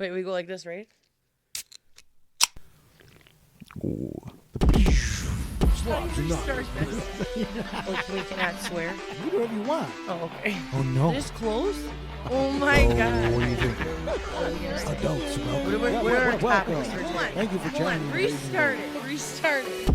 Wait, we go like this, right? Ooh. Slobs, restart this. We cannot swear. Do whatever you want. Oh, okay. Oh, no. This close? Oh, my God. What do you think? Adults. What are our topics for today? Thank you for joining me. Restart it.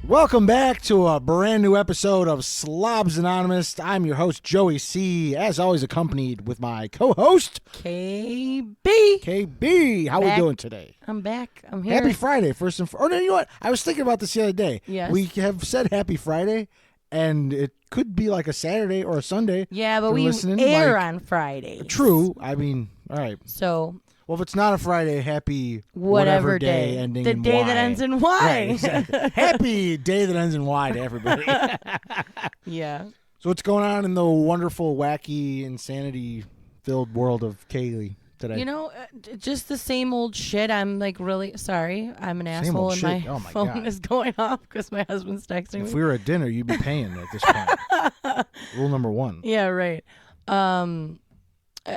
Welcome back to a brand new episode of Slobs Anonymous. I'm your host, Joey C., as always accompanied with my co-host, KB. KB. How we doing today? I'm back. I'm here. Happy Friday, first and foremost. Oh, no, you know what? I was thinking about this the other day. Yes. We have said Happy Friday, and it could be like a Saturday or a Sunday. Yeah, but we air on Fridays. True. I mean, all right. So... Well, if it's not a Friday, happy whatever day ending the in day Y. that ends in Y. Right, exactly. Happy day that ends in Y to everybody. Yeah. So what's going on in the wonderful, wacky, insanity-filled world of Kaylee today? You know, just the same old shit. I'm like really sorry. I'm an Same asshole old and shit. my Oh my phone God. is going off because my husband's texting If me. we were at dinner, you'd be paying at this point. Rule number 1. Yeah, right.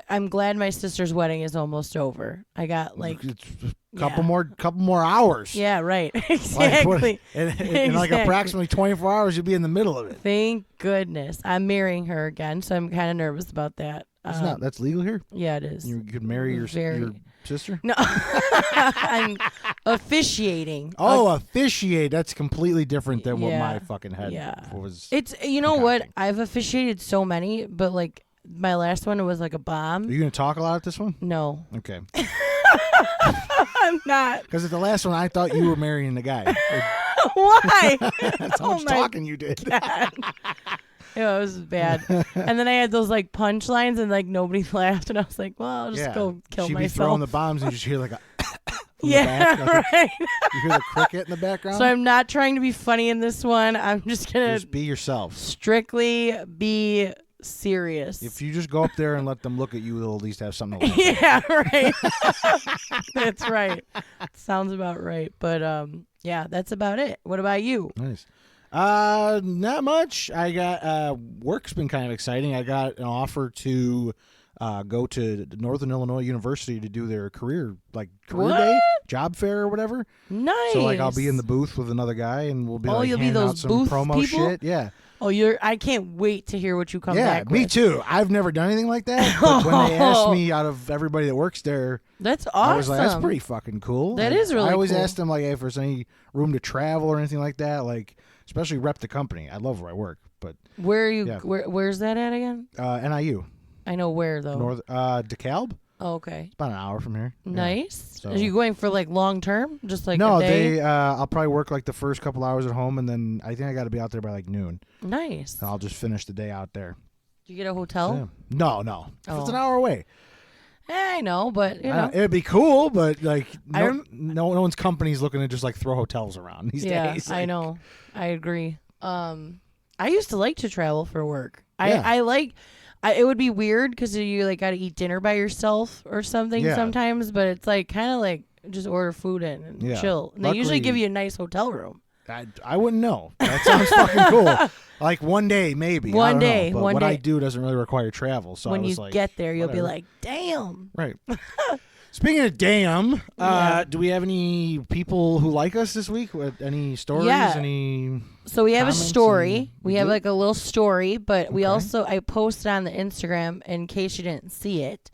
I'm glad my sister's wedding is almost over. I got like It's a couple more hours. Yeah, right. Like, Exactly. in like approximately 24 hours, you'll be in the middle of it. Thank goodness. I'm marrying her again, so I'm kind of nervous about that. That's legal here? Yeah, it is. You could marry your sister? No. I'm officiating. Officiate. That's completely different than what my fucking head was. It's, you know what? I've officiated so many, but like my last one was like a bomb. Are you going to talk a lot at this one? No. Okay. I'm not. Because at the last one, I thought you were marrying the guy. Why? That's how much talking you did. Yeah, it was bad. And then I had those like punchlines and like nobody laughed. And I was like, well, I'll just go kill She'd myself. be throwing the bombs and you just hear like a yeah, the back, right. You hear the cricket in the background. So I'm not trying to be funny in this one. I'm just going to just be yourself. Strictly be serious. If you just go up there and let them look at you, they'll at least have something to look at. Yeah, right. That's right. Sounds about right. But yeah, that's about it. What about you? Nice. Not much. I got work's been kind of exciting. I got an offer to go to Northern Illinois University to do their career day, job fair or whatever. Nice. So I'll be in the booth with another guy and we'll be you'll be handing those out some booth promo people? shit. Yeah. Oh, I can't wait to hear what you come back with. Yeah, me too. I've never done anything like that. But when they asked me out of everybody that works there, that's awesome. I was like, that's pretty fucking cool. That is really cool. I always asked them if there's any room to travel or anything like that, especially rep the company. I love where I work, but where are you? Yeah. Where's that at again? NIU. I know where though. DeKalb. Oh, okay. It's about an hour from here. Nice. So. Are you going for long term? Just a no, day? I'll probably work the first couple hours at home, and then I think I got to be out there by noon. Nice. And I'll just finish the day out there. Do you get a hotel? No. It's an hour away. I know, but you know. It'd be cool, but no one's company's looking to just throw hotels around these days. I know. I agree. I used to like to travel for work. Yeah. It would be weird because you got to eat dinner by yourself or something sometimes, but it's kind of just order food in and chill. And they usually give you a nice hotel room. I wouldn't know. That sounds fucking cool. One day, maybe. One day. But what I do doesn't really require travel. So when you get there, you'll be like, damn. Right. Speaking of damn, do we have any people who like us this week? Any stories? Yeah. So we have a story. We have a little story, but we also, I posted on the Instagram in case you didn't see it.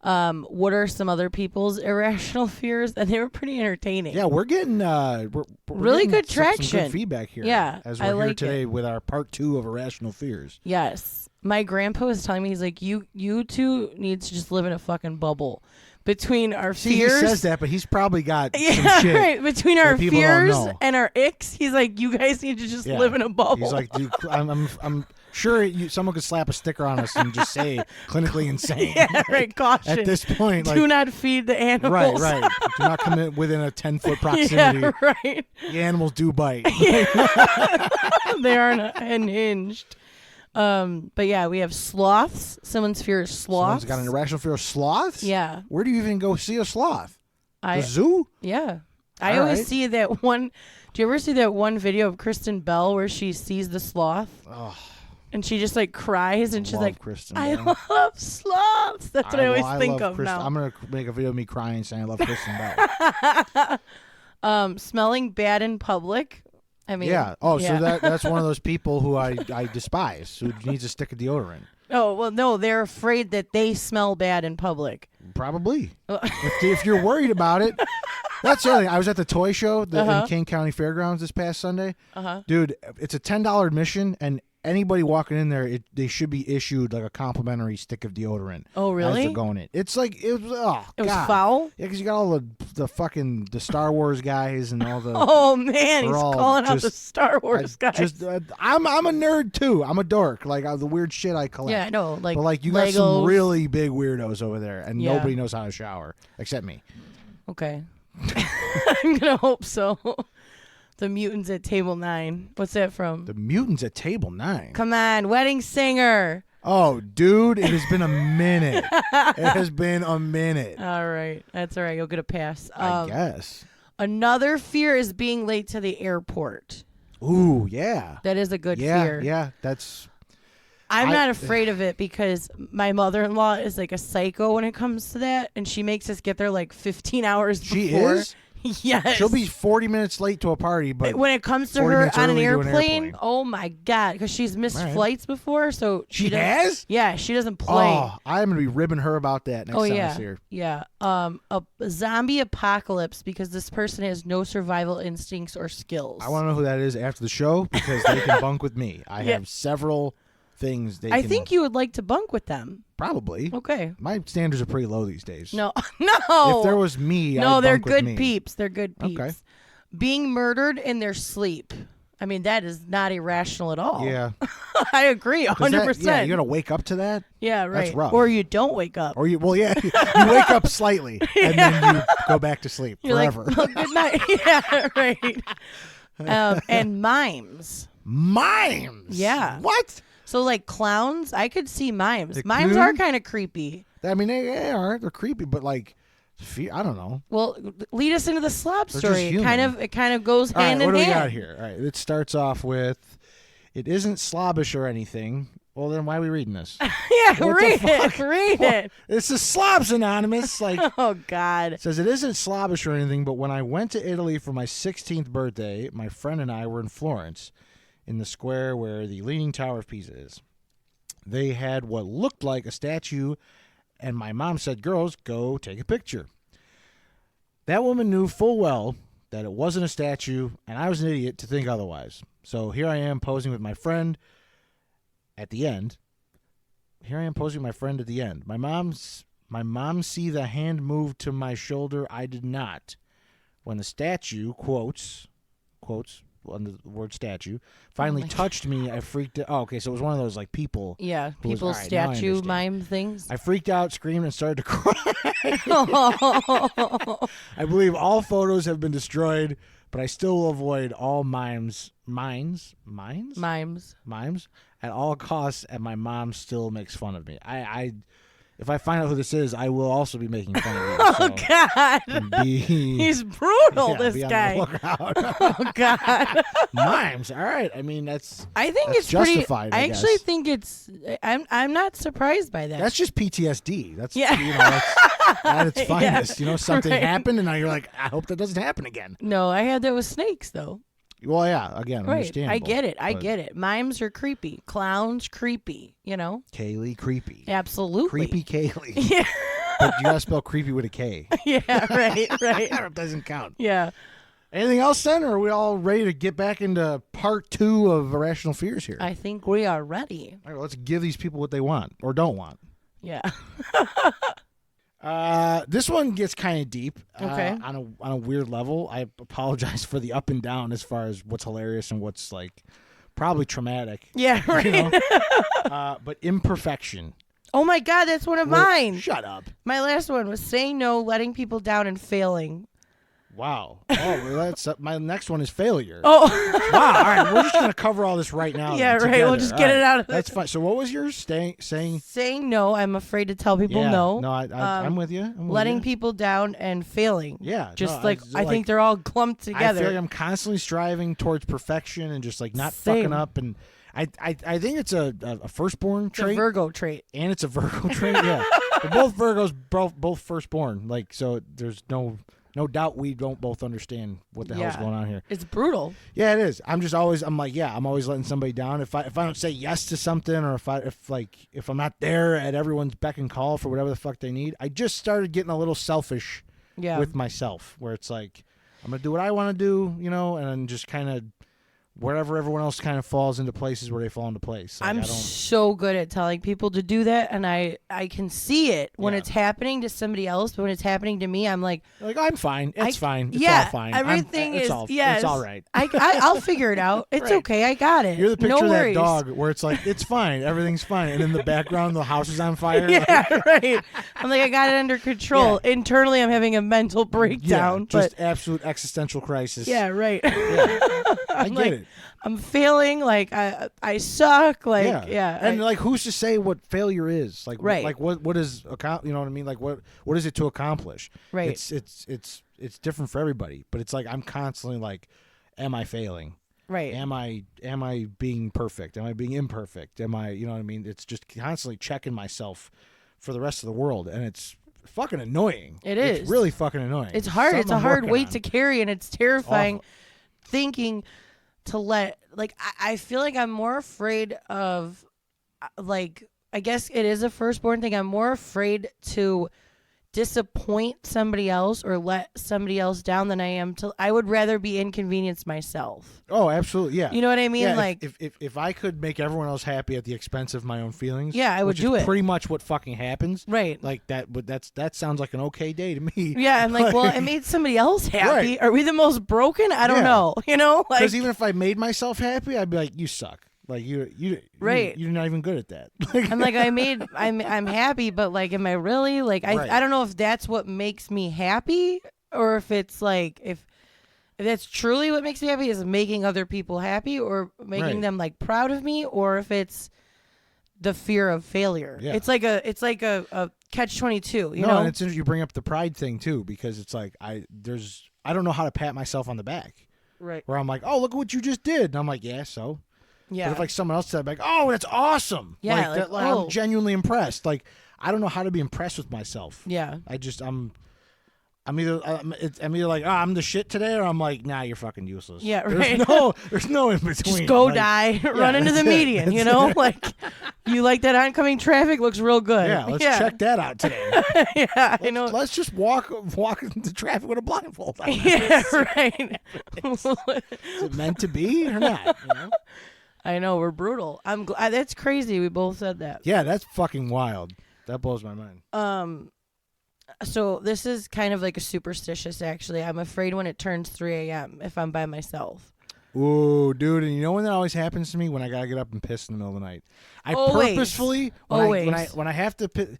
What are some other people's irrational fears? And they were pretty entertaining. Yeah, we're getting really good traction. Some good feedback here. Yeah, as we're here today with our part 2 of Irrational Fears. Yes. My grandpa was telling me, he's like, you two need to just live in a fucking bubble. Between our fears. He says that, but he's probably got some shit. Right. Between our fears and our icks, he's like, you guys need to just live in a bubble. He's like, dude, I'm sure someone could slap a sticker on us and just say clinically insane. Yeah, right. Caution. At this point, do not feed the animals. Right. Do not come in within a 10-foot proximity. Yeah, right. The animals do bite. They aren't unhinged. But yeah, we have sloths. Someone's fear of sloths. Someone's got an irrational fear of sloths? Yeah. Where do you even go see a sloth? The zoo? Yeah. I always see that one. Do you ever see that one video of Kristen Bell where she sees the sloth? Oh. And she just like cries and she's like, Kristen I Bell. love slobs. That's what I always think love of Kristen. now. I'm going to make a video of me crying saying I love Kristen Bell. Smelling bad in public. I mean, yeah. Oh, so that's one of those people who I despise, who needs a stick of deodorant. Oh, well, no, they're afraid that they smell bad in public. Probably. if you're worried about it. That's the other thing. I was at the toy show in King County Fairgrounds this past Sunday. Dude, it's a $10 admission, and anybody walking in there, they should be issued like a complimentary stick of deodorant. Oh, really? As they're going in. It's like, it was foul? Yeah, because you got all the Star Wars guys and all the... Oh, man, he's calling out the Star Wars guys. I'm a nerd, too. I'm a dork. Like, the weird shit I collect. Yeah, I know. Like, but, like, you Legos. got some really big weirdos over there, and nobody knows how to shower, except me. Okay. I'm going to hope so. The Mutants at Table 9. What's that from? The Mutants at Table 9? Come on, Wedding Singer. Oh, dude, it has been a minute. It has been a minute. All right. That's all right. You'll get a pass. I guess. Another fear is being late to the airport. Ooh, yeah. That is a good fear. Yeah, that's... I'm not afraid of it because my mother-in-law is like a psycho when it comes to that, and she makes us get there like 15 hours before. She is? Yes. She'll be 40 minutes late to a party, but when it comes to her on an airplane, oh my God, because she's missed flights before, so she has? Yeah, she doesn't play. Oh, I'm going to be ribbing her about that next time I see her. Yeah. A zombie apocalypse because this person has no survival instincts or skills. I want to know who that is after the show because they can bunk with me. I have several things I think you would like to bunk with them. Probably. Okay. My standards are pretty low these days. No. If there was me, I'd they're bunk with good me. peeps. They're good peeps. Okay. Being murdered in their sleep. I mean, that is not irrational at all. Yeah. I agree, 100%. Yeah, you got to wake up to that? Yeah, right. That's rough. Or you don't wake up. Or you wake up slightly, and then you go back to sleep forever. Like, well, good night. Yeah, right. And mimes. Mimes? Yeah. What? So, like clowns, I could see mimes. Mimes are kind of creepy. I mean, they are. They're creepy, but like, I don't know. Well, lead us into the slob story. It kind of goes hand in hand. What do we got here? All right, it starts off with, it isn't slobbish or anything. Well, then why are we reading this? Yeah, read it. It's the Slobs Anonymous. Like, oh God. It says it isn't slobbish or anything, but when I went to Italy for my 16th birthday, my friend and I were in Florence, in the square where the Leaning Tower of Pisa is. They had what looked like a statue, and my mom said, "Girls, go take a picture." That woman knew full well that it wasn't a statue, and I was an idiot to think otherwise. So here I am posing with my friend at the end. My mom see the hand move to my shoulder. I did not. When the statue, quotes, on the word statue, finally touched me, I freaked out. Oh, okay, so it was one of those like people. Yeah, people statue mime things. I freaked out, screamed, and started to cry. I believe all photos have been destroyed, but I still will avoid all mimes at all costs, and my mom still makes fun of me. If I find out who this is, I will also be making fun of you. Oh, God. He's brutal, this guy. Oh, God. Mimes. All right. I mean, that's it's justified, pretty. I actually think it's. I'm not surprised by that. That's just PTSD. That's that's at its finest. Something happened, and now you're like, I hope that doesn't happen again. No, I had that with snakes though. Well, yeah. Again, right. understandable. I get it. Mimes are creepy. Clowns creepy. Kaylee creepy. Absolutely. Creepy Kaylee. Yeah. But you gotta spell creepy with a K. Yeah. Right. That doesn't count. Yeah. Anything else, then, or are we all ready to get back into part 2 of Irrational Fears here? I think we are ready. All right, let's give these people what they want or don't want. Yeah. This one gets kind of deep. Okay. On a weird level. I apologize for the up and down as far as what's hilarious and what's like probably traumatic. Yeah, right. But imperfection. Oh my God, that's one of mine. Shut up. My last one was saying no, letting people down, and failing. Wow. Oh, well, that's my next one is failure. Oh. Wow. All right. We're just going to cover all this right now. Yeah, right. Together. We'll just get it out of That's fine. So what was yours? Saying no. I'm afraid to tell people no. No, I'm with you. Letting people down and failing. Yeah. Just I think they're all clumped together. I feel like I'm constantly striving towards perfection and just like not fucking up. And I think it's a firstborn It's a trait. Virgo trait. And it's a Virgo trait. Yeah, we're both Virgos, both firstborn. Like, so there's no doubt we don't both understand what the hell's going on here. It's brutal. Yeah, it is. I'm always letting somebody down. If I don't say yes to something, or if I'm not there at everyone's beck and call for whatever the fuck they need, I just started getting a little selfish with myself, where it's like, I'm gonna do what I want to do, and then just kind of wherever everyone else kind of falls into places where they fall into place. Like, I'm so good at telling people to do that, and I can see it when it's happening to somebody else, but when it's happening to me, I'm like I'm fine. It's fine. It's all fine. Everything it's all right. I'll figure it out. It's okay. I got it. You're the picture no of worries. that dog where it's like, it's fine. Everything's fine. And in the background, the house is on fire. Yeah, right. I'm like, I got it under control. Yeah. Internally, I'm having a mental breakdown. Yeah, just absolute existential crisis. Yeah, right. Yeah. I get it. I'm failing, like I suck, like and like, who's to say what failure is? Like, right. Like what is, you know what I mean? Like, what is it to accomplish? Right. It's different for everybody, but it's like, I'm constantly like, am I failing? Right. Am I being perfect? Am I being imperfect? Am I, you know what I mean? It's just constantly checking myself for the rest of the world, and it's fucking annoying. It's really fucking annoying. It's hard. It's a hard weight to carry, and it's terrifying. Awful. Thinking to let, like, I feel like I'm more afraid of, like, I guess it is a firstborn thing. I'm more afraid to disappoint somebody else or let somebody else down than I am to. I would rather be inconvenienced myself. Oh, absolutely, yeah. You know what I mean? Yeah, like, if I could make everyone else happy at the expense of my own feelings, yeah, I would do it. Pretty much what fucking happens, right? Like that. But that sounds like an okay day to me. Yeah, I'm like, well, it made somebody else happy. Right. Are we the most broken? I don't know. You know, like, because even if I made myself happy, I'd be like, you suck. Like, you're not even good at that. I'm like, I'm happy, but like, am I really? Like, I don't know if that's what makes me happy, or if it's like, if that's truly what makes me happy is making other people happy or making them like proud of me, or if it's the fear of failure. Yeah. It's like a catch-22, you know? And it's interesting you bring up the pride thing too, because it's like, I don't know how to pat myself on the back. Right. Where I'm like, oh, look at what you just did. And I'm like, yeah, so. Yeah. But if like someone else said, like, oh, that's awesome. Yeah. I'm genuinely impressed. Like, I don't know how to be impressed with myself. Yeah. I'm either like, oh, I'm the shit today, or I'm like, nah, you're fucking useless. Yeah, right. There's no in between. Just go die, run into the median. You know, like, you like that oncoming traffic looks real good. Yeah, let's check that out today. Yeah, I know. Let's just walk into traffic with a blindfold on. Yeah, right. Is it meant to be or not? You know? I know, we're brutal. I'm glad. That's crazy. We both said that. Yeah, that's fucking wild. That blows my mind. So this is kind of like a superstitious, actually. I'm afraid when it turns 3 a.m. if I'm by myself. Ooh, dude, and you know when that always happens to me? When I gotta get up and piss in the middle of the night. I purposefully, when I have to piss,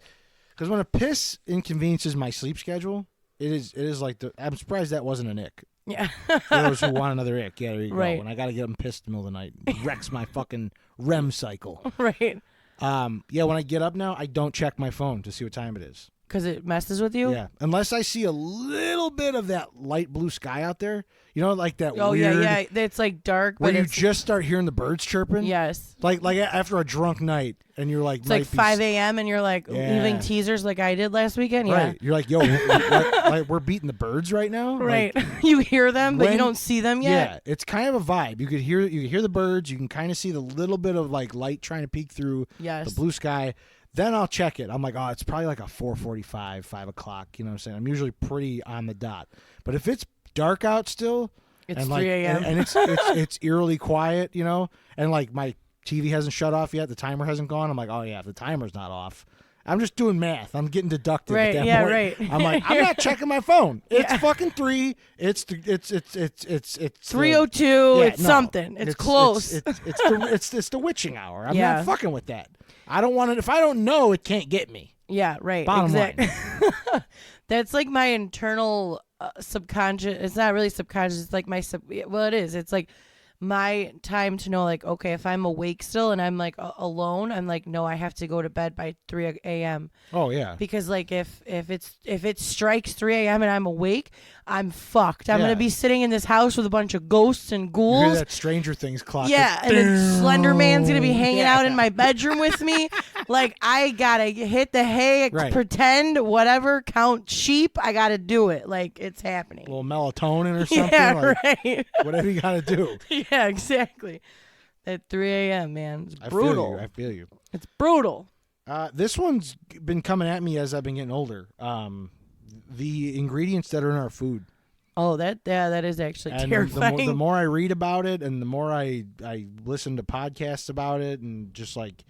because when a piss inconveniences my sleep schedule, it is like I'm surprised that wasn't an ick. Yeah. For those who want another ick, yeah, there you right. go. When I gotta get up and piss in the middle of the night, it wrecks my fucking REM cycle. Right. Yeah, when I get up now, I don't check my phone to see what time it is. Because it messes with you? Yeah. Unless I see a little bit of that light blue sky out there. You know, like that weird... yeah. It's like dark, where but you just start hearing the birds chirping? Yes. Like after a drunk night, and you're like... It's like 5 a.m., and you're like leaving teasers like I did last weekend? Yeah. Right. You're like, yo, we're beating the birds right now? Right. Like, you hear them, but you don't see them yet? Yeah. It's kind of a vibe. You could hear the birds. You can kind of see the little bit of like light trying to peek through the blue sky. Then I'll check it. I'm like, oh, it's probably like a 4:45, 5 o'clock. You know what I'm saying? I'm usually pretty on the dot. But if it's dark out still, it's 3 a.m. and it's eerily quiet, you know, and like my TV hasn't shut off yet, the timer hasn't gone. I'm like, oh yeah, if the timer's not off, I'm just doing math. I'm getting deducted at that point. Right. I'm like, I'm not checking my phone. It's fucking 3. It's 3:02. It's something. It's close. It's the witching hour. I'm not fucking with that. I don't want it. If I don't know, it can't get me. Yeah, right. Bottom line. That's like my internal subconscious. It's not really subconscious. It's like my well, it is. It's like my time to know, like, okay, if I'm awake still and I'm like alone, I'm like, no, I have to go to bed by 3 a.m. Oh yeah. Because like if it strikes 3 a.m. and I'm awake, I'm fucked. I'm gonna be sitting in this house with a bunch of ghosts and ghouls. You hear that Stranger Things clock? Yeah, and then Slender Man's gonna be hanging out in my bedroom with me. Like, I gotta hit the hay, pretend, whatever, count sheep. I gotta do it. Like, it's happening. A little melatonin or something. Yeah, right. Whatever you gotta do. Yeah, exactly. At 3 a.m., man. It's brutal. I feel you. It's brutal. This one's been coming at me as I've been getting older. The ingredients that are in our food. Oh, that is actually terrifying. The more I read about it, and the more I listen to podcasts about it, and just like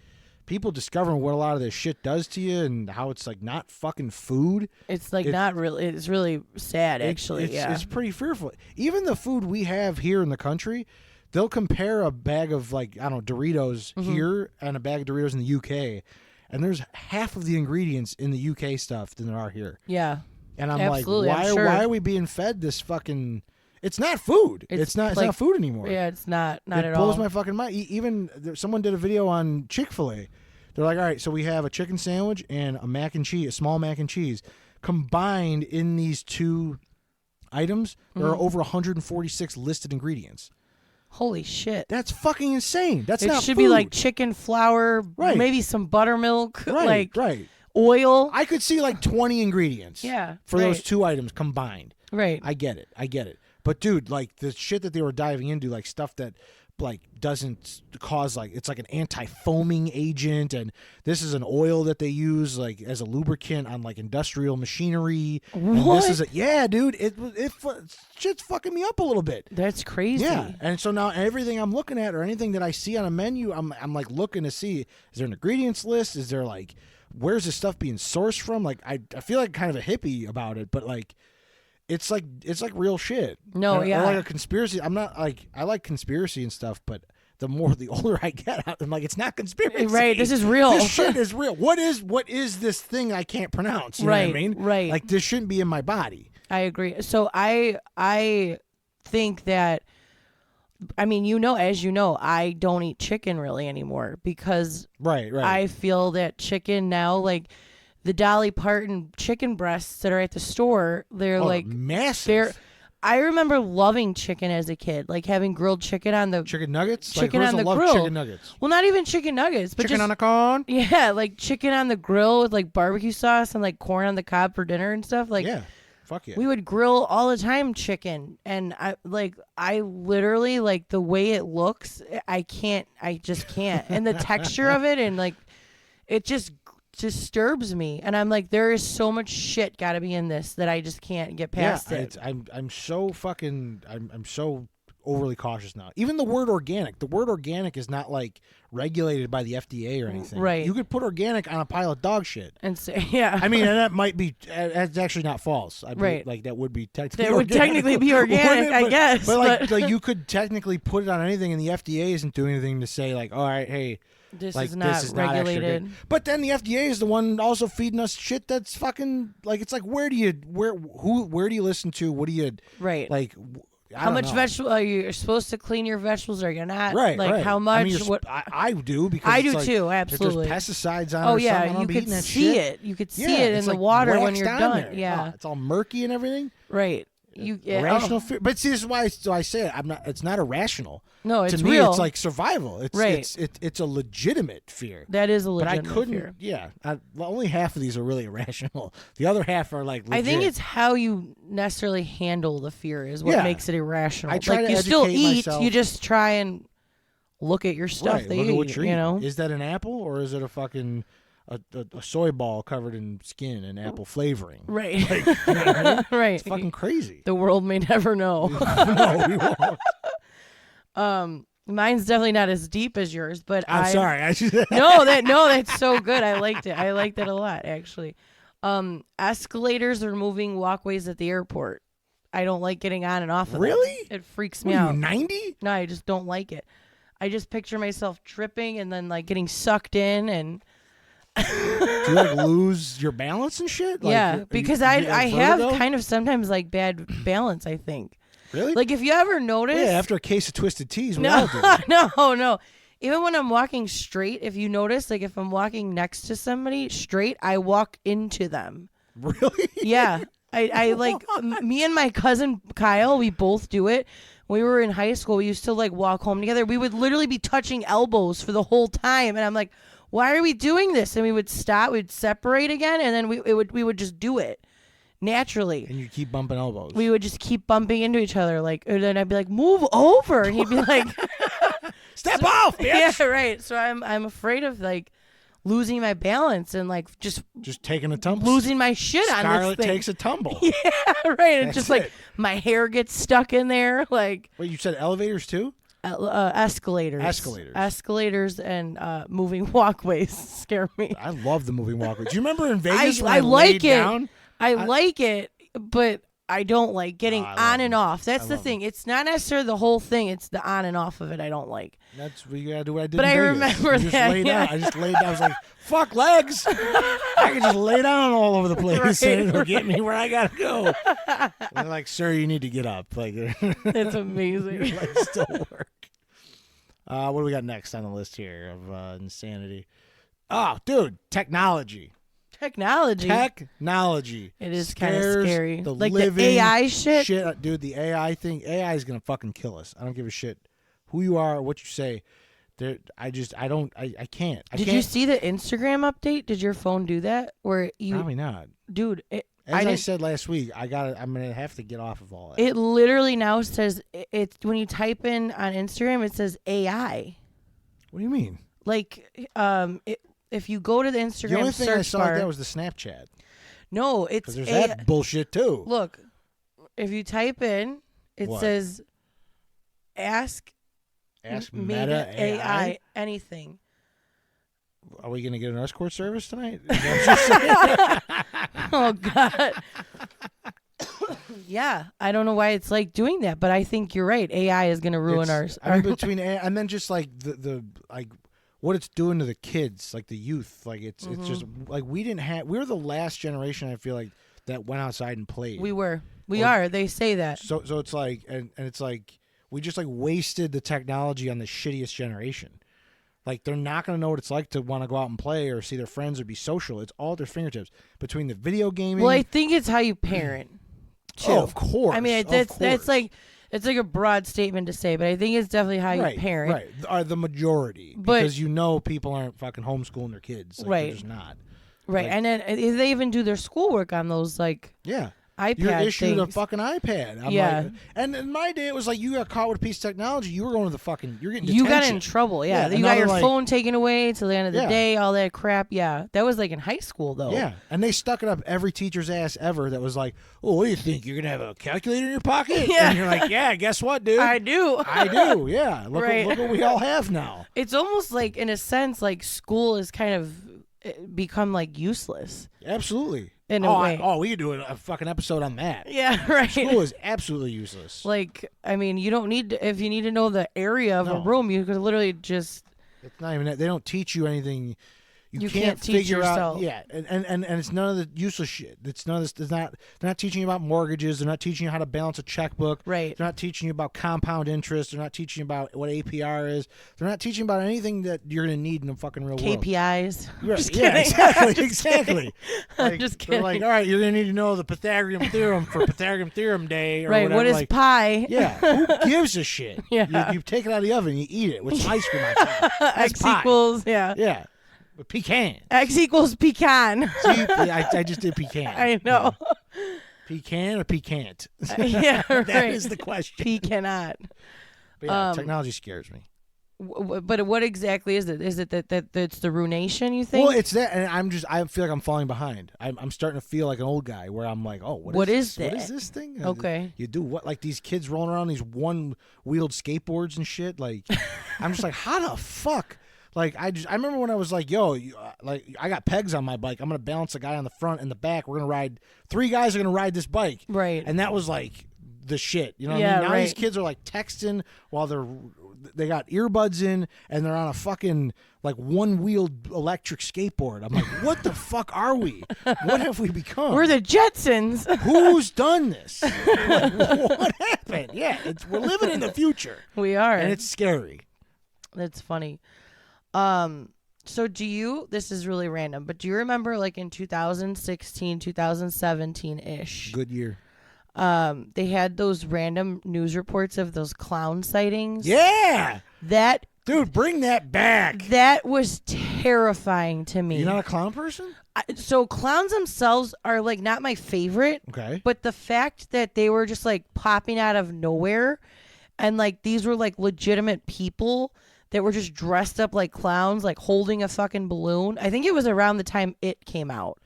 people discovering what a lot of this shit does to you, and how it's like not fucking food. It's like not really. It's really sad, actually. It's pretty fearful. Even the food we have here in the country, they'll compare a bag of like, I don't know, Doritos here and a bag of Doritos in the UK, and there's half of the ingredients in the UK stuff than there are here. Yeah. And I'm like, why are we being fed this fucking? It's not food. It's not food anymore. Yeah, it's not at all. It blows my fucking mind. Even someone did a video on Chick-fil-A. They're like, all right, so we have a chicken sandwich and a mac and cheese, a small mac and cheese, combined in these two items. There are over 146 listed ingredients. Holy shit. That's fucking insane. That's not food. It should be like chicken flour, maybe some buttermilk, right. Oil. I could see like 20 ingredients for those two items combined. Right. I get it. But dude, like the shit that they were diving into, like stuff that like doesn't cause like, it's like an anti-foaming agent, and this is an oil that they use like as a lubricant on like industrial machinery. What? And this is dude, it shit's fucking me up a little bit. That's crazy. Yeah. And so now everything I'm looking at or anything that I see on a menu, I'm like looking to see, is there an ingredients list? Is there like, where's this stuff being sourced from? Like, I feel like kind of a hippie about it, but like, it's like real shit. No, I like a conspiracy. I'm not like, I like conspiracy and stuff, but the older I get, I'm like, it's not conspiracy. Right. This is real. This shit is real. What is this thing I can't pronounce? You know what I mean? Right. Like, this shouldn't be in my body. I agree. So I think that, I mean, as you know, I don't eat chicken really anymore because I feel that chicken now, like the Dolly Parton chicken breasts that are at the store, they're like massive. I remember loving chicken as a kid, like having grilled chicken on the chicken nuggets. Chicken like, on the love grill. Chicken nuggets. Well, not even chicken nuggets, but chicken just on a cone. Yeah, like chicken on the grill with like barbecue sauce and like corn on the cob for dinner and stuff. Like, yeah. Fuck yeah. We would grill all the time chicken, and I literally, like, the way it looks, I just can't. And the texture of it, and like it just disturbs me. And I'm like, there is so much shit got to be in this that I just can't get past it. I'm so overly cautious now. Even the word organic is not like regulated by the FDA or anything. Right. You could put organic on a pile of dog shit and say, yeah. I mean, and that might be, that's actually not false. Right. Like that would be technically organic. That would technically be organic, I guess. But like you could technically put it on anything, and the FDA isn't doing anything to say like, all right, hey, this like, is not regulated. But then the FDA is the one also feeding us shit that's fucking like, it's like, where do you listen to? What do you like? How much vegetable are you supposed to clean your vegetables? Or you're not? Right. Like how much? I mean, I do because I do like, too. Absolutely. There's pesticides on. Oh or yeah, something. you could see it. You could see it in the like water when you're done. There. Yeah. It's all murky and everything. Right. Irrational fear. But see, this is why I say it. It's not irrational. No, it's to me, real. It's like survival. It's a legitimate fear. That is a legitimate fear. But I couldn't. Fear. Yeah. Only half of these are really irrational. The other half are like legit. I think it's how you necessarily handle the fear is what makes it irrational. I try to you still eat. Myself. You just try and look at your stuff that you eat. You know, is that an apple or is it a fucking a soy ball covered in skin and apple flavoring? Right. Like, you know what I mean? Right. It's fucking crazy. The world may never know. No, we won't. Mine's definitely not as deep as yours, but I'm sorry. that's so good. I liked it. I liked it a lot, actually. Escalators or moving walkways at the airport. I don't like getting on and off of them. Really? It freaks me out. 90? No, I just don't like it. I just picture myself tripping and then like getting sucked in and. Do you like lose your balance and shit? Like, yeah, because I have kind of sometimes like bad balance, I think. Really? Like if you ever notice. Yeah, after a case of Twisted Teas, we all do. No. Even when I'm walking straight, if you notice, like if I'm walking next to somebody straight, I walk into them. Really? Yeah. I like me and my cousin Kyle, we both do it. When we were in high school, we used to like walk home together. We would literally be touching elbows for the whole time. And I'm like, why are we doing this? And we would stop, we'd separate again, and then we would just do it naturally. And you keep bumping elbows. We would just keep bumping into each other, like, and then I'd be like, move over. And he'd be like, step off, bitch. Yeah, right. So I'm afraid of like losing my balance and like just taking a tumble, losing my shit on this Scarlett thing. takes a tumble. Yeah, right. And That's just like it. my hair gets stuck in there. Like, Wait, you said elevators too? Escalators. Escalators and moving walkways scare me. I love the moving walkway. Do you remember in Vegas when I like laid it. down? I like it, but I don't like getting on and off. That's the love thing. It's not necessarily the whole thing. It's the on and off of it I don't like. That's what you gotta do. What I did. But in I Vegas. remember You just that, laid yeah. down. I just laid down. I was like, "Fuck legs! I can just lay down all over the place Right. and it'll get me where I gotta go." And they're like, "Sir, you need to get up." Like, It's amazing. your legs still work. What do we got next on the list here of insanity? Oh, dude, technology. Technology. Technology. It is kind of Scares scary. The Like the living AI shit. Dude, the AI thing. AI is gonna fucking kill us. I don't give a shit who you are, what you say. I can't. Did you see the Instagram update? Did your phone do that? Where you Probably not. Dude, As I said last week, I'm gonna have to get off of all that. it literally now says it's when you type in on Instagram it says AI. What do you mean? Like if you go to the Instagram The only thing search I saw bar, like that was the Snapchat. no, it's Because there's that bullshit too. Look, if you type in, it What? says ask Meta AI. anything. Are we gonna get an escort service tonight? Is that what you're saying? Oh God. Yeah, I don't know why it's like doing that, but I think you're right. AI is going to ruin It's- our. I mean, between AI, and then just like the like what it's doing to the kids, like the youth, like it's just like we were the last generation I feel like that went outside and played. We are. They say that. So it's like and it's like we just like wasted the technology on the shittiest generation. Like they're not going to know what it's like to want to go out and play or see their friends or be social. It's all at their fingertips. Between the video gaming. Well, I think it's how you parent. Too. Oh, of course. I mean, that's like it's like a broad statement to say, but I think it's definitely how you parent. Right, are the majority because people aren't fucking homeschooling their kids. Like, right, they're just not. Right, like, and then they even do their schoolwork on those like iPad You're issued a things. fucking iPad. I'm Yeah. like, and in my day, it was like you got caught with a piece of technology. You were going to the fucking. You're getting You detention. got in trouble. Yeah, you got another, your like, phone taken away till the end of the Yeah. day. All that crap. Yeah, that was like in high school though. Yeah, and they stuck it up every teacher's ass ever. That was like, "Oh, what do you think? You're gonna have a calculator in your pocket?" Yeah. And you're like, "Yeah, guess what, dude? I do. I do. Yeah, look, Right. look what we all have now." It's almost like, in a sense, like school is kind of become like useless Absolutely. in a way. We could do a fucking episode on that. Yeah, right. School is absolutely useless. Like, I mean, you don't need to, if you need to know the area of a No. room, you could literally just. It's not even that. They don't teach you anything. You can't teach figure yourself. out. Yeah, and it's none of the useless shit. It's none of this. It's not. They're not teaching you about mortgages. They're not teaching you how to balance a checkbook. Right. They're not teaching you about compound interest. They're not teaching you about what APR is. They're not teaching you about anything that you're gonna need in the fucking real world. KPIs. Right. Just Yeah, kidding. exactly. Just Exactly. kidding. Like, Just they're kidding. like, all right, you're gonna need to know the Pythagorean theorem for Pythagorean theorem day. Or Right. Whatever. What is like, pi? Yeah. Who gives a shit? Yeah. You take it out of the oven, you eat it with some ice cream on top. That's X pie. equals, yeah. Yeah. But pecan. X equals pecan. See, I just did pecan. I know. Pecan or pecan't? Yeah, right. That is the question. Cannot. But yeah, technology scares me. But what exactly is it? Is it that it's the ruination, you think? Well, it's that, and I feel like I'm falling behind. I'm starting to feel like an old guy where I'm like, oh, What is What that? is this thing? Okay. You do what? Like these kids rolling around these one-wheeled skateboards and shit. Like, I'm just like, how the fuck? Like I remember when I was like, yo, like I got pegs on my bike. I'm gonna balance a guy on the front and the back. We're gonna ride. 3 guys are gonna ride this bike. Right. And that was like the shit. You know what Yeah, I mean? Now right. these kids are like texting while they got earbuds in and they're on a fucking like one-wheeled electric skateboard. I'm like, what the fuck are we? What have we become? We're the Jetsons. Who's done this? Like, what happened? Yeah, we're living in the future. We are. And it's scary. That's funny. So this is really random, but do you remember like in 2016, 2017-ish? Good year. They had those random news reports of those clown sightings. Yeah. Dude, bring that back. That was terrifying to me. You're not a clown person? So clowns themselves are like not my favorite. Okay. But the fact that they were just like popping out of nowhere and like these were like legitimate people that were just dressed up like clowns, like holding a fucking balloon. I think it was around the time It came out.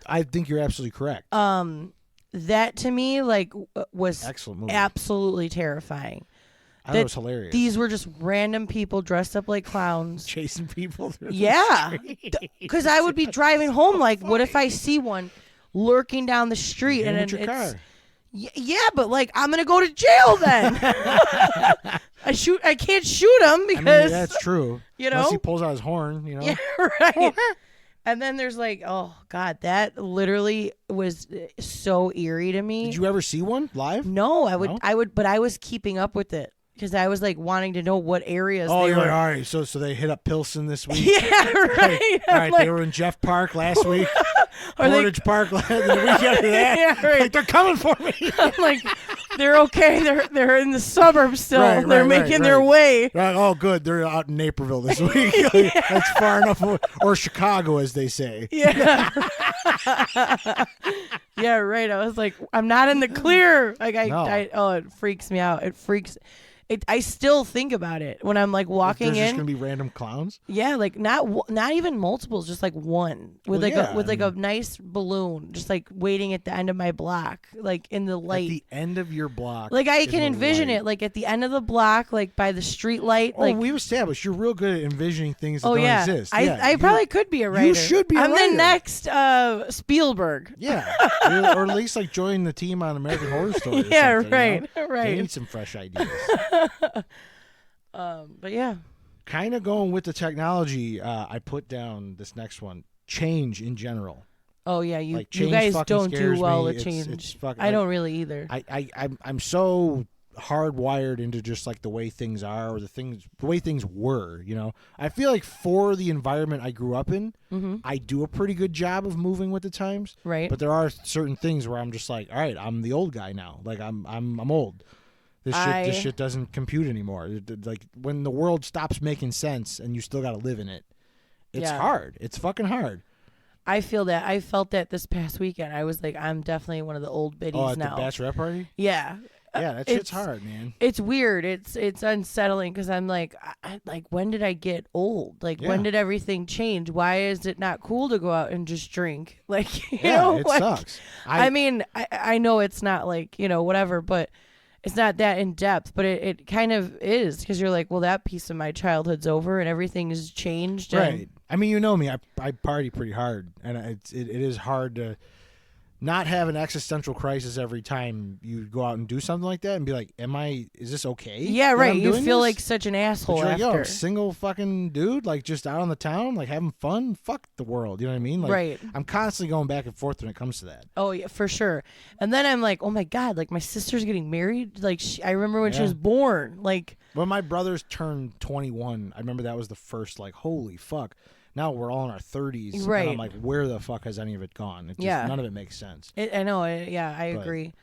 I think you're absolutely correct. That to me like was excellent movie. Absolutely terrifying. I thought it was hilarious. These were just random people dressed up like clowns. Chasing people. Yeah. Because I would be driving home like, what if I see one lurking down the street? And it's your car. Yeah, but like, I'm going to go to jail then. I can't shoot him because. I mean, that's true. You know? Unless he pulls out his horn, you know? Yeah, right. And then there's like, oh, God, that literally was so eerie to me. Did you ever see one live? No, I would, but I was keeping up with it. Because I was like wanting to know what areas they were. You're like, all right, so they hit up Pilsen this week. Yeah, right. All right, they were in Jeff Park last week. Portage Park the week after that. Yeah, right. Like, they're coming for me. I'm like, they're okay. They're in the suburbs still. Right, they're making their way. Right. Oh, good. They're out in Naperville this week. That's far enough, or Chicago, as they say. Yeah. Yeah, right. I was like, I'm not in the clear. Like it freaks me out. I still think about it when I'm like walking in. There's just gonna be random clowns. Yeah, like not even multiples, just like one with a nice balloon, just like waiting at the end of my block, like in the light. At the end of your block. Like I can envision it, like at the end of the block, like by the street light. Oh, we've established you're real good at envisioning things that don't exist. I probably could be a writer. You should be. I'm the next Spielberg. Yeah, or at least like join the team on American Horror Story. Yeah, right, you know? right. They need some fresh ideas. But yeah, kind of going with the technology. I put down this next one: change in general. Oh yeah, you guys don't do well with change. It's fucking, I don't really either. I'm so hardwired into just like the way things are, or the way things were. You know, I feel like for the environment I grew up in, I do a pretty good job of moving with the times. Right. But there are certain things where I'm just like, all right, I'm the old guy now. Like I'm old. This shit doesn't compute anymore. Like when the world stops making sense and you still got to live in it, it's hard. It's fucking hard. I feel that. I felt that this past weekend. I was like, I'm definitely one of the old biddies now. Oh, at the bachelorette party? Yeah. Yeah, that shit's hard, man. It's weird. It's unsettling because I'm like, when did I get old? Like, when did everything change? Why is it not cool to go out and just drink? Like, you know, it like, sucks. I mean, I know it's not like, you know, whatever, but it's not that in depth, but it kind of is because you're like, well, that piece of my childhood's over and everything's changed. Right. I mean, you know me. I party pretty hard, and it is hard to not have an existential crisis every time you go out and do something like that and be like, is this okay? Yeah, right. You feel like such an asshole after. Like, yo, single fucking dude, like just out on the town, like having fun. Fuck the world. You know what I mean? Like, right. I'm constantly going back and forth when it comes to that. Oh, yeah, for sure. And then I'm like, oh my God, like my sister's getting married. Like I remember when she was born. Like when my brothers turned 21, I remember that was the first like, holy fuck. Now we're all in our 30s, right? And I'm like, where the fuck has any of it gone? None of it makes sense. I know. I agree.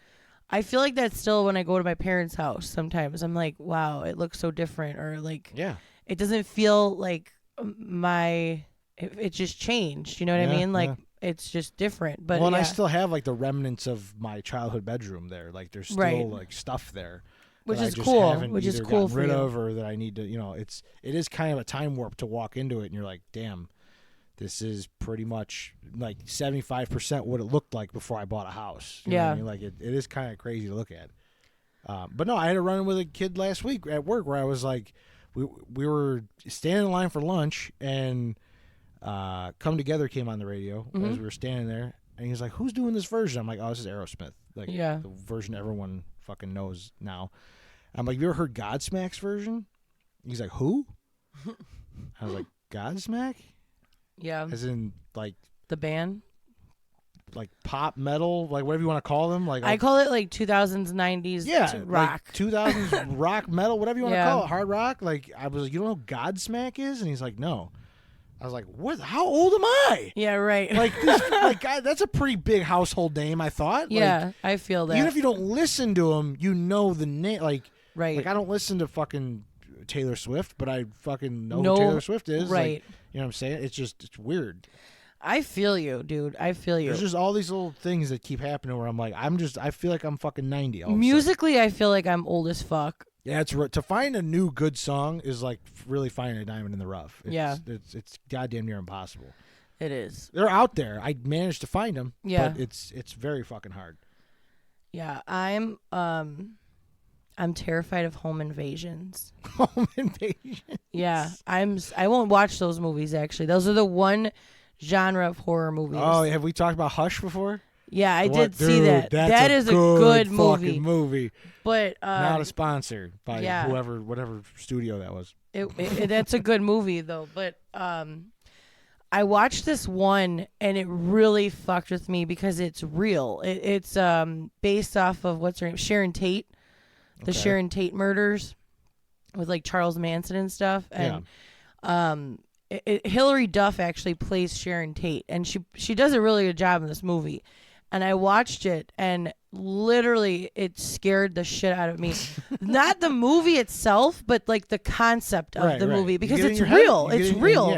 I feel like that's still when I go to my parents' house. Sometimes I'm like, wow, it looks so different, or like, it doesn't feel like it just changed. You know what I mean? Like it's just different. But and I still have like the remnants of my childhood bedroom there. Like there's still like stuff there. Which is cool. Which is cool for rid you. of, or that I need to, you know, it is kind of a time warp to walk into it, and you're like, damn, this is pretty much like 75% what it looked like before I bought a house. You know what I mean? Like it is kind of crazy to look at. But no, I had a run with a kid last week at work where I was like, we were standing in line for lunch, and Come Together came on the radio as we were standing there, and he was like, "Who's doing this version?" I'm like, "Oh, this is Aerosmith, like the version everyone fucking knows now." I'm like, "You ever heard Godsmack's version?" He's like, "Who?" I was like, "Godsmack?" Yeah. As in, like the band, like pop metal, like whatever you want to call them. Like I call it like 2000s, 90s rock, like 2000s rock metal, whatever you want to call it, hard rock. Like I was like, "You don't know who Godsmack is?" And he's like, "No." I was like, what? How old am I? Yeah, right. Like, this, like God, that's a pretty big household name, I thought. Yeah, like, I feel that. Even if you don't listen to him, you know the name. Like, right. Like, I don't listen to fucking Taylor Swift, but I fucking know who Taylor Swift is. Right. Like, you know what I'm saying? It's weird. I feel you, dude. I feel you. There's just all these little things that keep happening where I'm like, I feel like I'm fucking 90. Musically, I feel like I'm old as fuck. Yeah, to find a new good song is like really finding a diamond in the rough. It's goddamn near impossible. It is. They're out there. I managed to find them. Yeah, but it's very fucking hard. Yeah, I'm terrified of home invasions. Home invasions. Yeah, I won't watch those movies. Actually, those are the one genre of horror movies. Oh, have we talked about Hush before? Yeah, I did see that. That is a good movie. But not a sponsor by whatever studio that was. That's a good movie though. But I watched this one and it really fucked with me because it's real. It's based off of what's her name, Sharon Tate, the Sharon Tate murders with like Charles Manson and stuff. And Hilary Duff actually plays Sharon Tate, and she does a really good job in this movie. And I watched it, and literally it scared the shit out of me. Not the movie itself, but like the concept of the movie, because it's real. It's real.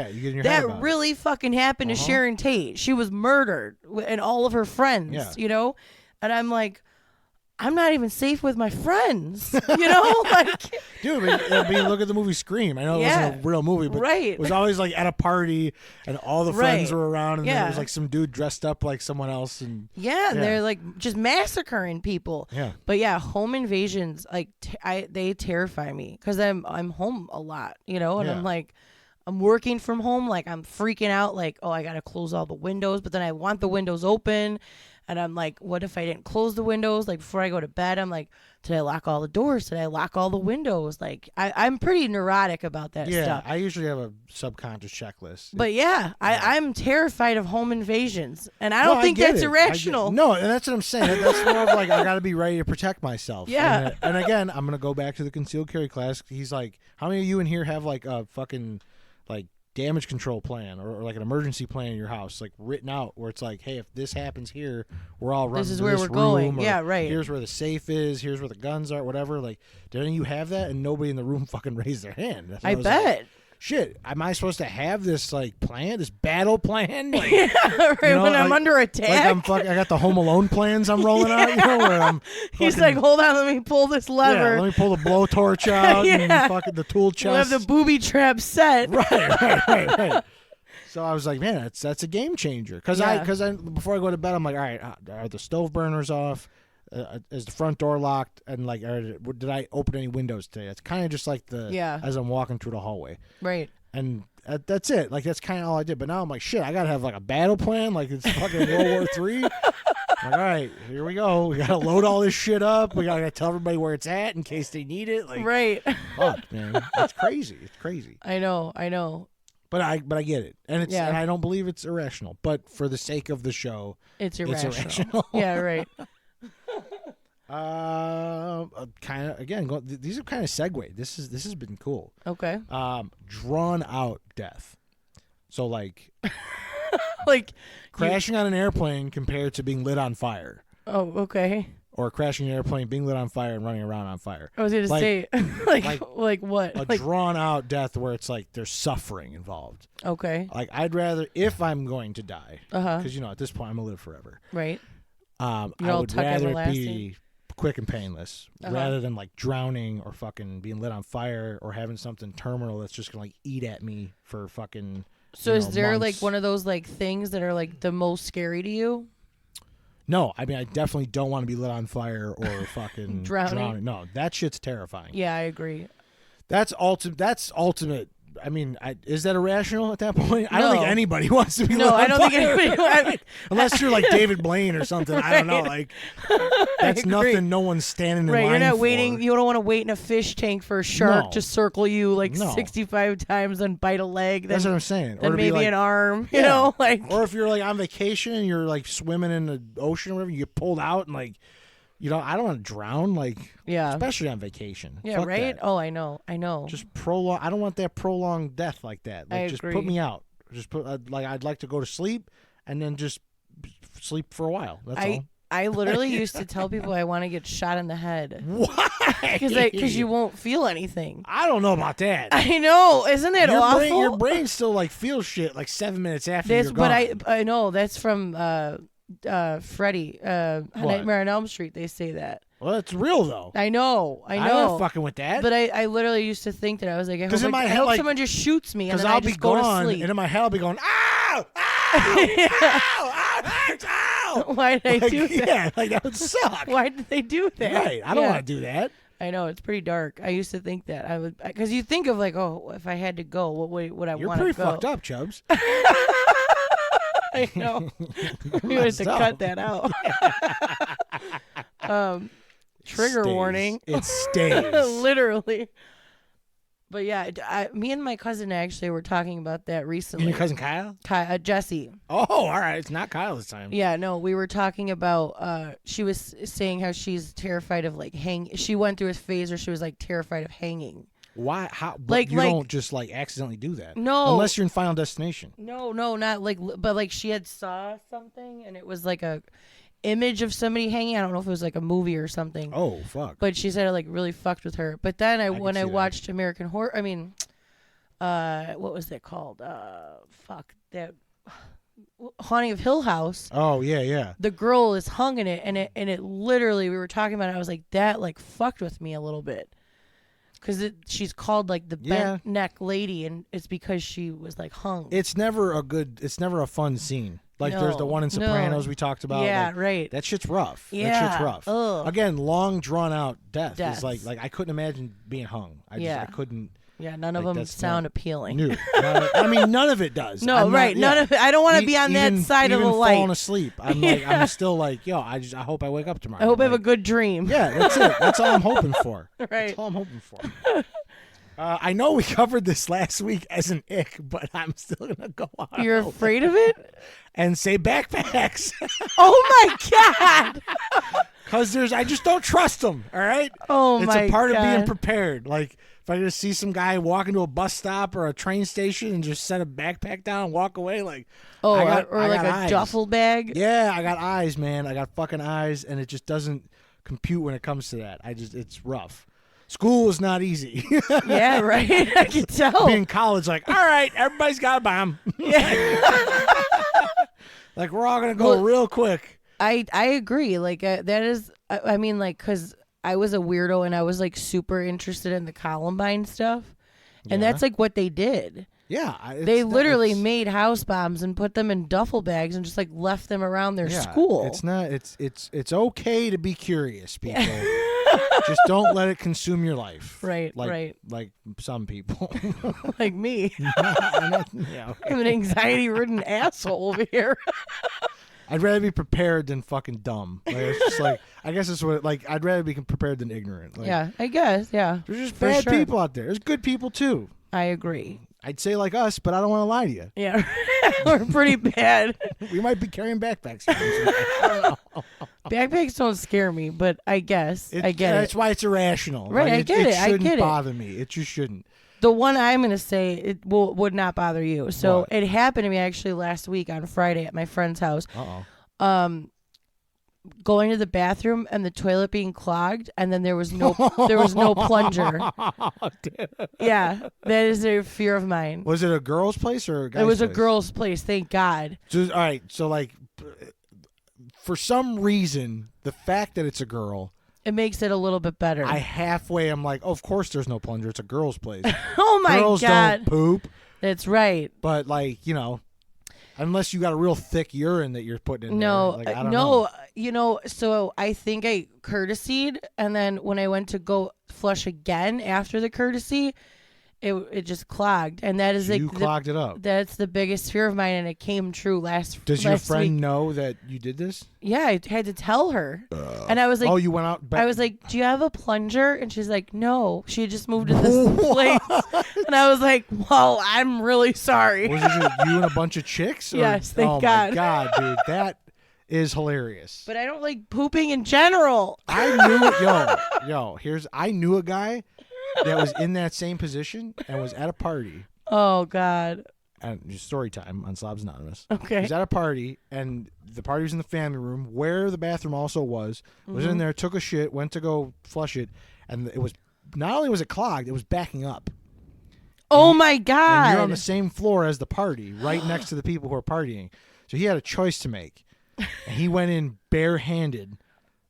That really fucking happened to Sharon Tate. She was murdered, and all of her friends, you know? And I'm like, I'm not even safe with my friends, you know? Like, dude, look at the movie Scream. I know it wasn't a real movie, but it was always like at a party and all the friends were around, and there was like some dude dressed up like someone else, and they're like just massacring people. Yeah, but home invasions, like they terrify me because I'm home a lot, you know, and I'm like, I'm working from home, like I'm freaking out, like, oh, I gotta close all the windows, but then I want the windows open. And I'm like, what if I didn't close the windows? Like, before I go to bed, I'm like, did I lock all the doors? Did I lock all the windows? Like, I'm pretty neurotic about that stuff. Yeah, I usually have a subconscious checklist. But I'm terrified of home invasions. And I don't think that's irrational. No, and that's what I'm saying. That's more of like, I got to be ready to protect myself. Yeah. And again, I'm going to go back to the concealed carry class. He's like, how many of you in here have like a fucking, like, damage control plan or like an emergency plan in your house, like written out, where it's like, hey, if this happens here, we're all running. This is where we're going. Yeah, right. Here's where the safe is. Here's where the guns are. Whatever. Like, did any of you have that? And nobody in the room fucking raised their hand. I bet. Like, shit, am I supposed to have this like plan, this battle plan? Like, yeah, right. You know, when I'm under attack, like I got the Home Alone plans I'm rolling out. You know, where I'm. He's like, hold on, let me pull this lever. Yeah, let me pull the blowtorch out and fucking the tool chest. We'll have the booby trap set. Right. So I was like, man, that's a game changer. Because I before I go to bed, I'm like, all right, are the stove burners off? Is the front door locked? And like, did I open any windows today? It's kind of just like as I'm walking through the hallway. Right. And that's it. Like, that's kind of all I did. But now I'm like, shit, I gotta have like a battle plan. Like it's fucking World War III. Like, all right, here we go. We gotta load all this shit up. We gotta tell everybody where it's at in case they need it. Like, right. Fuck, man, it's crazy. It's crazy. I know. But I get it, and and I don't believe it's irrational. But for the sake of the show, it's irrational. Yeah, right. Kind of again. These are kind of segue. This has been cool. Okay. Drawn out death. So like, like crashing on an airplane compared to being lit on fire. Oh, okay. Or crashing an airplane, being lit on fire, and running around on fire. I was going to say, like what? A drawn-out death where it's like there's suffering involved. Okay. Like, I'd rather, if I'm going to die, because, at this point, I'm going to live forever. Right. I would rather it be quick and painless, rather than, like, drowning or fucking being lit on fire or having something terminal that's just going to, like, eat at me for fucking So is there, months. like, one of those, like, things that are, like, the most scary to you? No, I mean, I definitely don't want to be lit on fire or fucking drowning. No, that shit's terrifying. Yeah, I agree. That's ultimate. I mean, is that irrational at that point? No. I don't think anybody wants to be lit on fire. No, I don't think anybody. Unless you're like David Blaine or something. Right. I don't know. Like, that's nothing no one's standing in line for. Right, you're not waiting. You don't want to wait in a fish tank for a shark to circle you like 65 times and bite a leg. That's what I'm saying. Then maybe like, an arm, you know? Like, or if you're like on vacation and you're like swimming in the ocean or whatever, you get pulled out and like, I don't want to drown, like, especially on vacation. Yeah, Fuck right? that. Oh, I know. Just prolong. I don't want that prolonged death like that. Like, just put me out. Just put I'd like to go to sleep and then just sleep for a while. That's all. I literally used to tell people I want to get shot in the head. Why? Because you won't feel anything. I don't know about that. I know, isn't it awful? Your brain still like feels shit like 7 minutes after you're gone. But I know that's from Freddy, Nightmare on Elm Street. They say that. Well, it's real though. I know. I'm not fucking with that. But I literally used to think that I was like, I hope someone just shoots me and then I'll I just be go gone, to sleep. and in my head I'll be going, ow, ow, ow, ow. Why did I do that? Yeah, like that would suck. Why did they do that? Right, I don't want to do that. I know, it's pretty dark. I used to think that I would, because you think of like, oh, if I had to go, what would I want to go? You're pretty fucked up, Chubbs. I know. We have to cut that out. Trigger warning. It stays. Literally. But yeah, me and my cousin actually were talking about that recently. And your cousin Kyle? Jesse. Oh, all right. It's not Kyle this time. Yeah, no, we were talking about, she was saying how she's terrified of like she went through a phase where she was like terrified of hanging. Why? How? Like, you don't just like accidentally do that. No. Unless you're in Final Destination. No, not like, but like she had saw something and it was like a image of somebody hanging. I don't know if it was like a movie or something. Oh, fuck. But she said it like really fucked with her. But then when I watched American Horror, what was that called? That Haunting of Hill House. Oh, yeah. The girl is hung in it, and it literally, we were talking about it. I was like, that like fucked with me a little bit. Because she's called like the bent neck lady, and it's because she was like hung. It's never a fun scene. Like there's the one in Sopranos we talked about. Yeah, like, right. That shit's rough. Yeah. That shit's rough. Ugh. Again, long drawn out death Deaths. is like I couldn't imagine being hung. I couldn't. Yeah, none of them sound appealing. No. I mean, none of it does. No, right. None of it. I don't want to be on that side of the light. Even falling asleep. I'm still like, yo, I hope I wake up tomorrow. I hope I have a good dream. Yeah, that's it. That's all I'm hoping for. Right. That's all I'm hoping for. I know we covered this last week as an ick, but I'm still going to go on. You're afraid of it? And say backpacks. Oh, my God. Because I just don't trust them, all right? Oh, my God. It's a part of being prepared. Like, if I just see some guy walk into a bus stop or a train station and just set a backpack down and walk away, like, or I like got a eyes. duffel bag? Yeah, I got eyes, man. I got fucking eyes, and it just doesn't compute when it comes to that. It's rough. School is not easy. Yeah, right. I can tell. Being in college, like, all right, everybody's got a bomb. Yeah. Like, we're all going to go real quick. I agree. Like, that is, I mean, like, because I was a weirdo and I was, like, super interested in the Columbine stuff. And that's, like, what they did. Yeah. They literally made house bombs and put them in duffel bags and just, like, left them around their school. It's okay to be curious, people. Just don't let it consume your life. Right, right. Like some people. Like me. Yeah, okay. I'm an anxiety-ridden asshole over here. I'd rather be prepared than fucking dumb. Like, it's just like, I guess it's what, like, I'd rather be prepared than ignorant. Like, yeah, I guess, yeah. There's just bad people out there. There's good people, too. I agree. I'd say like us, but I don't want to lie to you. Yeah, we're pretty bad. We might be carrying backpacks. I don't know. Backpacks don't scare me, but I guess I get it. That's why it's irrational. Right, I get it. It shouldn't bother me. It just shouldn't. The one I'm going to say, it would not bother you. So What? it happened to me actually last week on Friday at my friend's house. Uh-oh. Going to the bathroom and the toilet being clogged, and then there was no plunger. Yeah, that is a fear of mine. Was it a girl's place or a guy's It was place? a girl's place, thank God. So, all right, so like, for some reason, the fact that it's a girl, it makes it a little bit better. I'm like, oh, of course there's no plunger. It's a girl's place. Oh my Girls God. don't poop. That's right. But like, unless you got a real thick urine that you're putting in No, there. Like, I don't know. So I think I courtesied, and then when I went to go flush again after the courtesy, it just clogged, and that is You clogged it up. That's the biggest fear of mine, and it came true last. Does your last friend week. know that you did this? Yeah, I had to tell her, and I was like, "Oh, you went out." I was like, "Do you have a plunger?" And she's like, "No." She had just moved to this place, and I was like, "Well, I'm really sorry." Was it you and a bunch of chicks? Or? Yes, thank God. God. Oh my God, dude, that is hilarious. But I don't like pooping in general. I knew I knew a guy that was in that same position and was at a party. Oh God. and just story time on Slobs Anonymous. Okay. He's at a party, and the party was in the family room where the bathroom also was in there, took a shit, went to go flush it, and it was, not only was it clogged, it was backing up. Oh my God. And you're on the same floor as the party, right next to the people who are partying. So he had a choice to make. And he went in barehanded.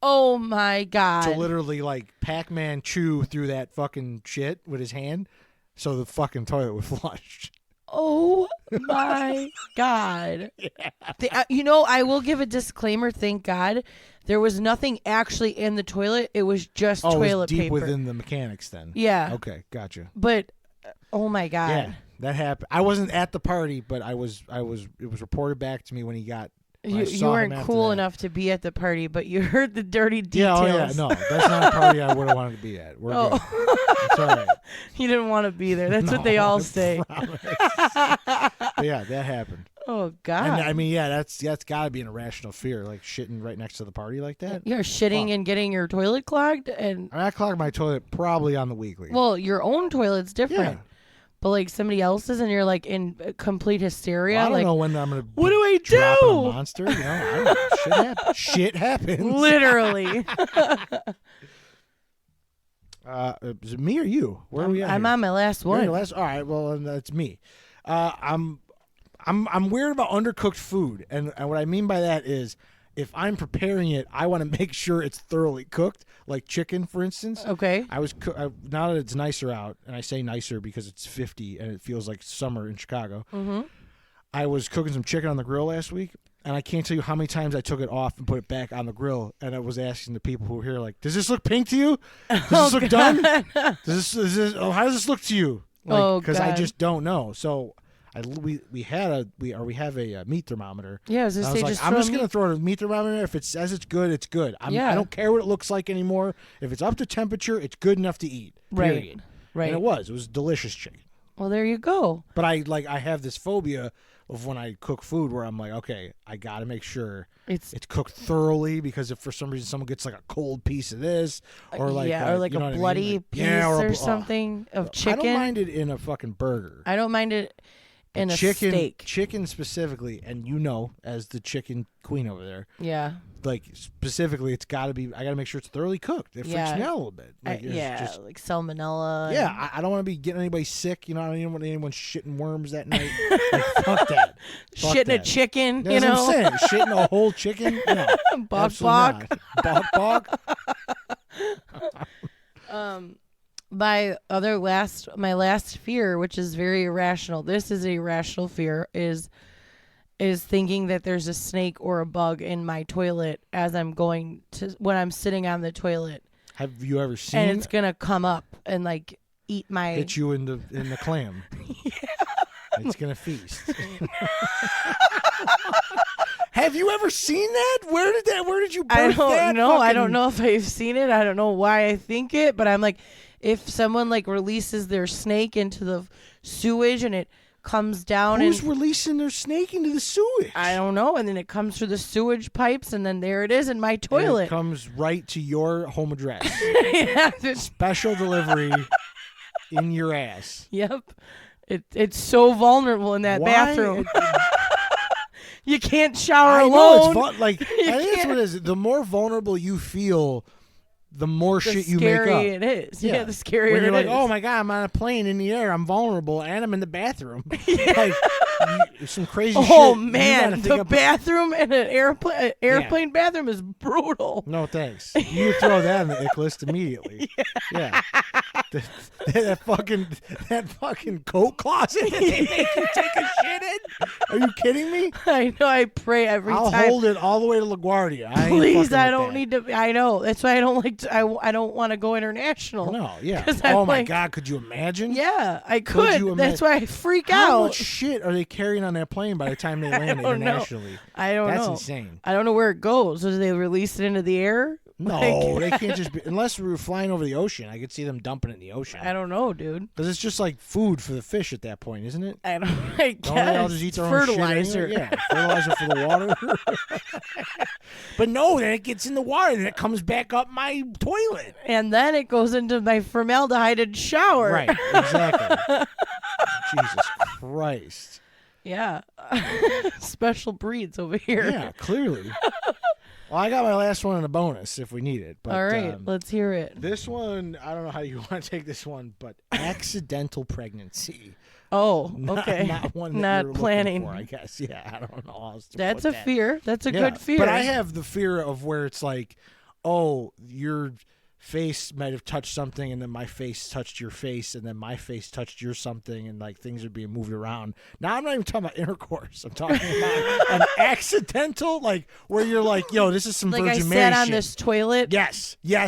Oh my God. To literally like Pac-Man chew through that fucking shit with his hand so the fucking toilet would flush. Oh my God. Yeah. I will give a disclaimer. Thank God. There was nothing actually in the toilet. It was just toilet it was deep paper. within the mechanics then. Yeah. Okay, gotcha. But oh my God. Yeah, that happened. I wasn't at the party, but it was reported back to me when he got. You weren't cool enough to be at the party, but you heard the dirty details. Yeah, oh yeah, no, that's not a party I would have wanted to be at. We're good. It's all right. You didn't want to be there. That's what they all say. But yeah, that happened. Oh God. And I mean, yeah, that's got to be an irrational fear, like shitting right next to the party like that. You're shitting and getting your toilet clogged, and I clog my toilet probably on the weekly. Well, your own toilet's different. Yeah. But like somebody else's, and you're like in complete hysteria. Well, I don't like, know when I'm gonna. What do I dropping do? A monster, you know. I don't know. Shit happens. Literally. Is it me or you? Where are we at? I'm here? on my last You're one. your last. All right. Well, that's me. I'm weird about undercooked food, and what I mean by that is, if I'm preparing it, I want to make sure it's thoroughly cooked, like chicken, for instance. Okay. Now that it's nicer out, and I say nicer because it's 50 and it feels like summer in Chicago. Mm-hmm. I was cooking some chicken on the grill last week, and I can't tell you how many times I took it off and put it back on the grill, and I was asking the people who were here, like, does this look pink to you? Does this look done? How does this look to you? Like, because I just don't know. So we have a meat thermometer. Yeah, I was gonna say, I'm just gonna throw a meat thermometer. If it says it's good, it's good. I don't care what it looks like anymore. If it's up to temperature, it's good enough to eat. Period. Right. And it was delicious chicken. Well, there you go. But I have this phobia of when I cook food where I'm like, okay, I got to make sure it's cooked thoroughly, because if for some reason someone gets like a cold piece of this or like a bloody piece or something of chicken. I don't mind it in a fucking burger. I don't mind it in a steak. Chicken specifically, and as the chicken queen over there. Yeah. Like specifically, it's got to be. I got to make sure it's thoroughly cooked. It freaks me out a little bit. Like, like salmonella. Yeah, I don't want to be getting anybody sick. I don't want anyone shitting worms that night. Like, fuck that. Shitting a chicken. That's what I'm saying. Shitting a whole chicken. No, bok. Bok. My last fear, which is very irrational. This is an irrational fear. Is thinking that there's a snake or a bug in my toilet when I'm sitting on the toilet. Have you ever seen? And it's gonna come up and like hit you in the clam. Yeah. It's gonna feast. Have you ever seen that? Where did you birth that? I don't know. I don't know if I've seen it. I don't know why I think it, but I'm like, if someone like releases their snake into the sewage and it comes down. Who's releasing their snake into the sewage? I don't know. And then it comes through the sewage pipes, and then there it is in my toilet. And it comes right to your home address. Yeah. Special delivery in your ass. Yep. It's so vulnerable in that bathroom. You can't shower alone. Know, I think that's what it is. The more vulnerable you feel, the more shit you make up. The scarier it is. Yeah, the scarier when you're it like, is. oh my God, I'm on a plane in the air. I'm vulnerable, and I'm in the bathroom. Yeah. Like, some crazy shit. Oh man, the bathroom in an airplane bathroom is brutal. No thanks. You throw that in the ick list immediately. Yeah. That fucking coat closet that they make you take a shit in? Are you kidding me? I know. I pray every time. I'll hold it all the way to LaGuardia. Please, I don't need to. I know. That's why I don't like. I don't want to go international. No, yeah. Oh my God, could you imagine? Yeah, I could. That's why I freak out. How much shit are they carrying on that plane by the time they land internationally? I don't know. That's insane. I don't know where it goes. Do they release it into the air? No, they can't just be, unless we were flying over the ocean. I could see them dumping it in the ocean. I don't know, dude. Because it's just like food for the fish at that point, isn't it? I guess. Don't they all just eat their own fertilizer. Shit anyway? Yeah, fertilizer for the water. But no, then it gets in the water and it comes back up my toilet. And then it goes into my formaldehyde shower. Right, exactly. Jesus Christ. Yeah. Special breeds over here. Yeah, clearly. Well, I got my last one in a bonus if we need it. But, all right, let's hear it. This one, I don't know how you want to take this one, but accidental pregnancy. Oh, okay. Not one that not you're planning. For, I guess. Yeah, I don't know how else to That's put a that. fear. That's a good fear. But I have the fear of where it's like, oh, your face might have touched something, and then my face touched your face, and then my face touched your something, and like things are being moved around. Now I'm not even talking about intercourse. I'm talking about an accidental, like where you're like, yo, this is some like Virgin I Mary sat on shit. this toilet. Yes. Yeah.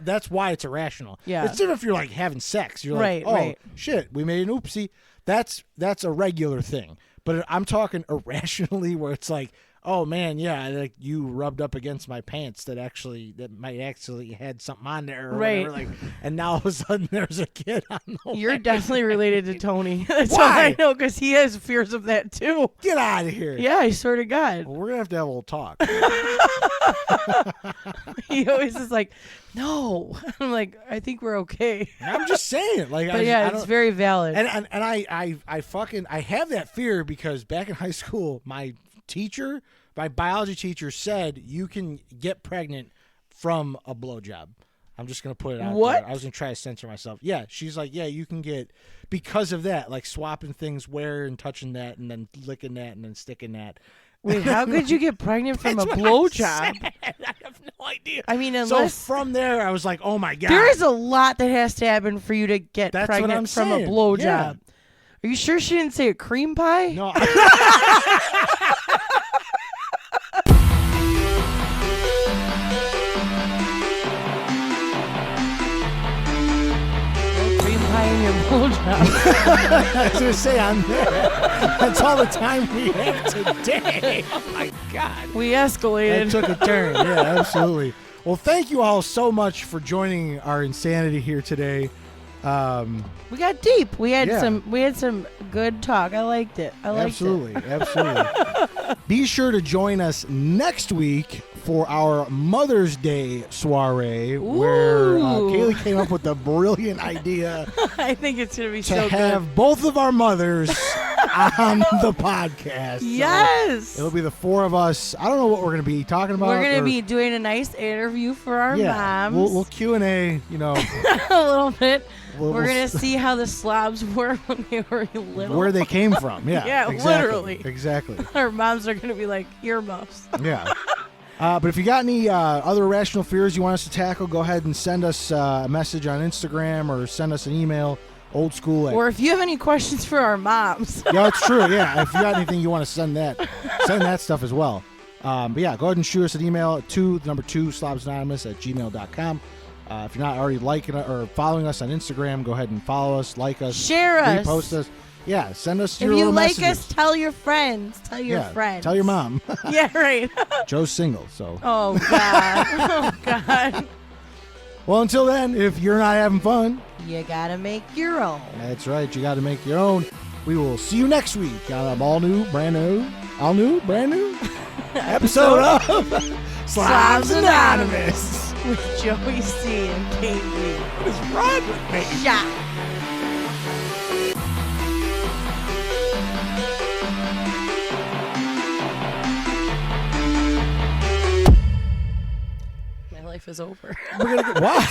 That's why it's irrational. Yeah. It's different if you're like having sex. You're Right, like, oh right. shit, we made an oopsie. That's a regular thing. But I'm talking irrationally, where it's like, oh man, yeah, like you rubbed up against my pants that might actually had something on there, or Right. whatever, like, and now all of a sudden there's a kid on the You're way. definitely related to Tony. That's Why? all I know, because he has fears of that too. Get out of here. Yeah, I swear to God. Well, we're gonna have to have a little talk. He always is like, no. I'm like, I think we're okay. I'm just saying, like, But I yeah, don't- it's very valid. And I have that fear because back in high school, my biology teacher said you can get pregnant from a blowjob. I'm just gonna put it out What? there. I was gonna try to censor myself. Yeah, she's like, yeah, you can get because of that, like swapping things, where and touching that, and then licking that, and then sticking that. Wait, how could you get pregnant from a That's what I blowjob? said. I have no idea. I mean, So unless from there, I was like, oh my god, there is a lot that has to happen for you to get That's what pregnant I'm from saying. a blowjob. Yeah. Are you sure she didn't say a cream pie? no. Cream pie in your blowjob. I was gonna say on there. That's all the time we have today. Oh my god. We That escalated. took a turn. Yeah, absolutely. Well, thank you all so much for joining our insanity here today. We got deep. We had Yeah. some good talk. I liked it. I liked Absolutely, it. absolutely. Be sure to join us next week for our Mother's Day soiree, where Ooh. Kaylee came up with the brilliant idea I think it's gonna be to so have both of our mothers on the podcast. good. So Yes. it'll be the four of us. I don't know what we're going to be talking about. We're gonna or- be doing a nice interview for our moms. We'll Q&A, you know, a little bit. we'll We're gonna s- see how the slobs were when they were little. where they came from. Yeah, Yeah, exactly, literally. Exactly. Our moms are gonna be like earmuffs. Yeah. But if you got any other irrational fears you want us to tackle, go ahead and send us a message on Instagram or send us an email. Old school. Or if you have any questions for our moms. Yeah, it's true. Yeah, if you got anything you want to send that stuff as well. But yeah, go ahead and shoot us an email to the number 2 slobsanonymous@gmail.com. If you're not already liking or following us on Instagram, go ahead and follow us, like us, Share us. repost us. Yeah, send us If your you little like messages. us, tell your friends. Tell your friends. Tell your mom. Yeah, right. Joe's single, so. Oh God. Oh God. Well, until then, if you're not having fun, You gotta make your own. that's right. You got to make your own. We will see you next week on an all new, brand new episode of Slobs Anonymous. With Joey C and Kate Lee. What is wrong with me? Yeah. My life is over. We're gonna why?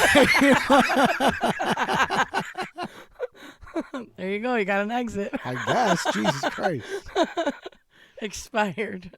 There you go. You got an exit. I guess. Jesus Christ. Expired.